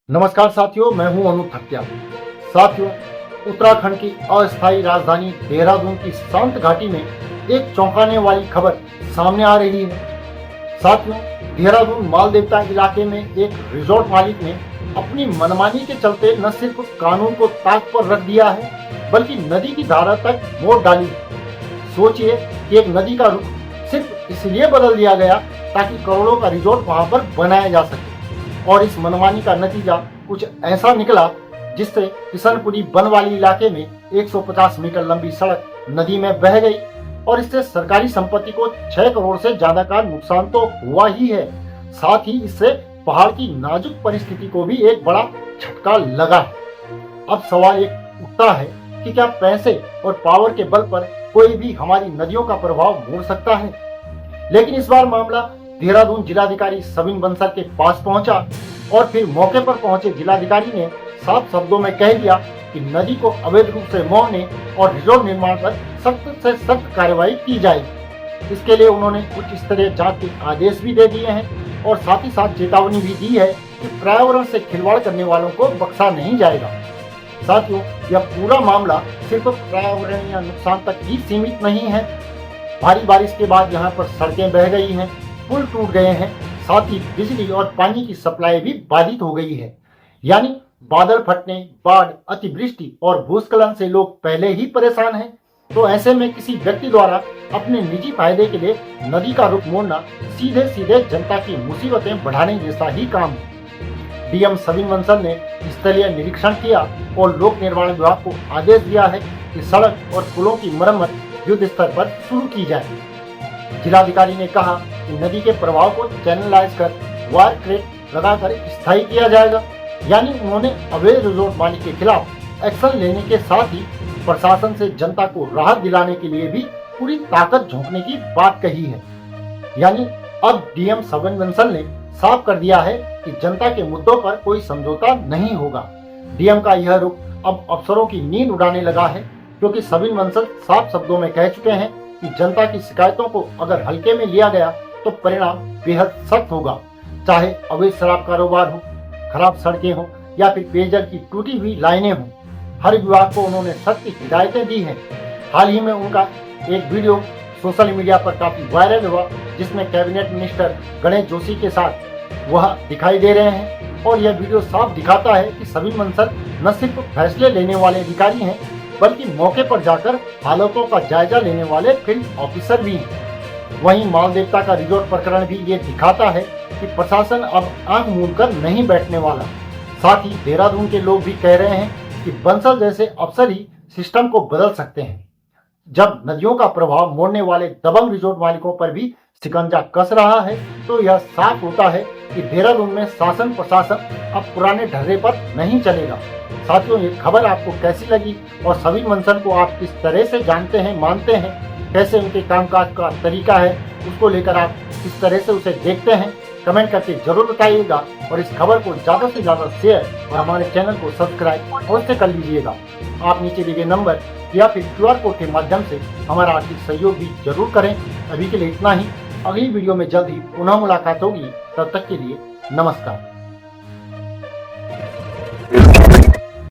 नमस्कार साथियों, मैं हूं अनु थत्या। साथियों, उत्तराखंड की अस्थायी राजधानी देहरादून की शांत घाटी में एक चौंकाने वाली खबर सामने आ रही है। साथियों, देहरादून माल देवता इलाके में एक रिजॉर्ट मालिक ने अपनी मनमानी के चलते न सिर्फ कानून को ताक पर रख दिया है, बल्कि नदी की धारा तक मोड़ डाली है। सोचिए कि एक नदी का रुख सिर्फ इसलिए बदल दिया गया ताकि करोड़ों का रिजॉर्ट वहां पर बनाया जा सके, और इस मनमानी का नतीजा कुछ ऐसा निकला जिससे किशनपुरी बनवाली इलाके में 150 मीटर लंबी सड़क नदी में बह गई, और इससे सरकारी संपत्ति को 6 करोड़ से ज्यादा का नुकसान तो हुआ ही है, साथ ही इससे पहाड़ की नाजुक परिस्थिति को भी एक बड़ा झटका लगा है। अब सवाल एक उठता है कि क्या पैसे और पावर के बल पर कोई भी हमारी नदियों का प्रभाव मोड़ सकता है? लेकिन इस बार मामला देहरादून जिलाधिकारी सविन बंसल के पास पहुंचा, और फिर मौके पर पहुंचे जिलाधिकारी ने साफ शब्दों में कह दिया कि नदी को अवैध रूप से मोड़ने और रिजॉर्ट निर्माण पर सख्त से सख्त कार्रवाई की जाएगी। इसके लिए उन्होंने उच्च स्तरीय जांच के आदेश भी दे दिए हैं, और साथ ही साथ चेतावनी भी दी है कि पर्यावरण से खिलवाड़ करने वालों को बख्शा नहीं जाएगा। साथियों, यह पूरा मामला सिर्फ पर्यावरणीय नुकसान तक ही सीमित नहीं है। भारी बारिश के बाद यहाँ पर सड़कें बह गई हैं, पुल टूट गए हैं, साथ ही बिजली और पानी की सप्लाई भी बाधित हो गई है। यानी बादल फटने, बाढ़, अतिवृष्टि और भूस्खलन से लोग पहले ही परेशान हैं, तो ऐसे में किसी व्यक्ति द्वारा अपने निजी फायदे के लिए नदी का रुख मोड़ना सीधे सीधे जनता की मुसीबतें बढ़ाने जैसा ही काम है। डीएम सविन बंसल ने स्थलीय निरीक्षण किया और लोक निर्माण विभाग को आदेश दिया है कि सड़क और पुलों की मरम्मत युद्ध स्तर पर शुरू की जाए। जिलाधिकारी ने कहा कि नदी के प्रवाह को चैनलाइज कर वायर क्रेट लगाकर स्थायी किया जाएगा। यानी उन्होंने अवैध रिजॉर्ट मालिक के खिलाफ एक्शन लेने के साथ ही प्रशासन से जनता को राहत दिलाने के लिए भी पूरी ताकत झोंकने की बात कही है। यानी अब डीएम सविन बंसल ने साफ कर दिया है कि जनता के मुद्दों पर कोई समझौता नहीं होगा। डीएम का यह रुख अब अफसरों की नींद उड़ाने लगा है, क्योंकि सविन बंसल साफ शब्दों में कह चुके हैं कि जनता की शिकायतों को अगर हल्के में लिया गया तो परिणाम बेहद सख्त होगा। चाहे अवैध शराब कारोबार हो, खराब सड़कें हो, या फिर पेयजल की टूटी हुई लाइनें हो, हर विभाग को उन्होंने सख्त हिदायतें दी हैं। हाल ही में उनका एक वीडियो सोशल मीडिया पर काफी वायरल हुआ, जिसमें कैबिनेट मिनिस्टर गणेश जोशी के साथ वह दिखाई दे रहे हैं, और यह वीडियो साफ दिखाता है कि सविन बंसल न सिर्फ फैसले लेने वाले अधिकारी हैं, बल्कि मौके पर जाकर हालातों का जायजा लेने वाले फील्ड ऑफिसर भी हैं। वहीं माल देवता का रिजॉर्ट प्रकरण भी ये दिखाता है कि प्रशासन अब आंख मूंद कर नहीं बैठने वाला। साथ ही देहरादून के लोग भी कह रहे हैं कि बंसल जैसे अफसर ही सिस्टम को बदल सकते हैं। जब नदियों का प्रभाव मोड़ने वाले दबंग रिजॉर्ट मालिकों पर भी शिकंजा कस रहा है, तो यह साफ होता है कि देहरादून में शासन प्रशासन अब पुराने ढर्रे पर नहीं चलेगा। साथियों, ये खबर आपको कैसी लगी और सविन बंसल को आप किस तरह से जानते हैं, मानते हैं, कैसे उनके कामकाज का तरीका है, उसको लेकर आप किस तरह से उसे देखते हैं, कमेंट करके जरूर बताइएगा। और इस खबर को ज़्यादा से ज़्यादा शेयर और हमारे चैनल को सब्सक्राइब अवश्य कर लीजिएगा। आप नीचे दिए गए नंबर या फिर QR कोड के माध्यम से हमारा आर्थिक सहयोग भी जरूर करें। अभी के लिए इतना ही। अगली वीडियो में जल्द ही पुनः मुलाकात होगी। तब तक के लिए नमस्कार।